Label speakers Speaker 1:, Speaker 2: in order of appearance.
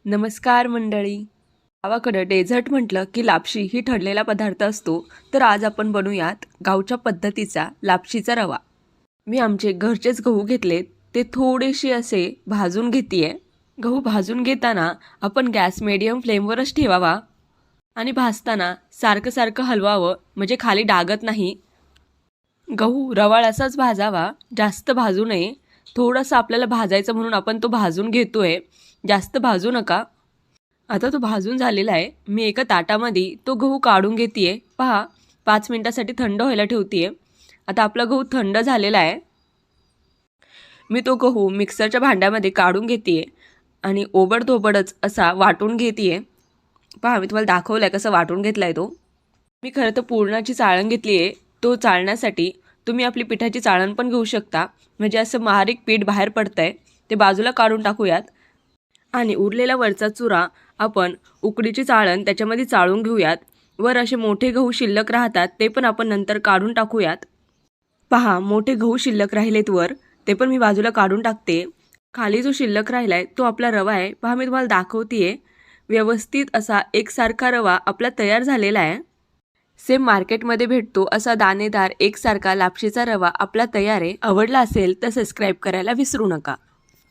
Speaker 1: नमस्कार मंडळी. गावाकडं डेझर्ट म्हटलं की लापशी ही ठरलेला पदार्थ असतो. तर आज आपण बनवूयात गावच्या पद्धतीचा लापशीचा रवा. मी आमचे घरचेच गहू घेतलेत, ते थोडेसे असे भाजून घेतीये. गहू भाजून घेताना आपण गॅस मीडियम फ्लेमवरच ठेवावा आणि भाजताना सारखं सारखं हलवावं, म्हणजे खाली डागत नाही. गहू रवाळ असाच भाजावा, जास्त भाजू नये. थोडंसं आपल्याला भाजायचं म्हणून आपण तो भाजून घेतोय, जास्त भाजू नका. आता तो भाजून झालेला आहे. मी एका ताटामध्ये तो गहू काढून घेते. पहा, 5 मिनिटासाठी थंड व्हायला ठेवते. आता आपला गहू थंड झालेला आहे. मी तो गहू मिक्सरच्या भांड्यामध्ये काढून घेते आणि ओबडधोबडच असा वाटून घेते. पहा, मी तुम्हाला दाखवलं आहे कसं वाटून घेतला आहे तो. मी खरं तर पुरणाची चाळण घेतली आहे. तो चाळण्यासाठी तुम्ही आपली पिठाची चाळण पण घेऊ शकता, म्हणजे असं बारीक पीठ बाहेर पडतं आहे. ते बाजूला काढून टाकूयात आणि उरलेला वरचा चुरा आपण उकडीची चाळण त्याच्यामध्ये चाळून घेऊयात. वर असे मोठे गहू शिल्लक राहतात, ते पण आपण नंतर काढून टाकूयात. पहा, मोठे गहू शिल्लक राहिलेत वर, ते पण मी बाजूला काढून टाकते. खाली जो शिल्लक राहिला आहे तो आपला रवा आहे. पहा, मी तुम्हाला दाखवते. व्यवस्थित असा एकसारखा रवा आपला तयार झालेला आहे. सेम मार्केटमध्ये भेटतो असा दाणेदार एकसारखा लापशीचा रवा आपला तयार आहे. आवडला असेल तर सबस्क्राईब करायला विसरू नका.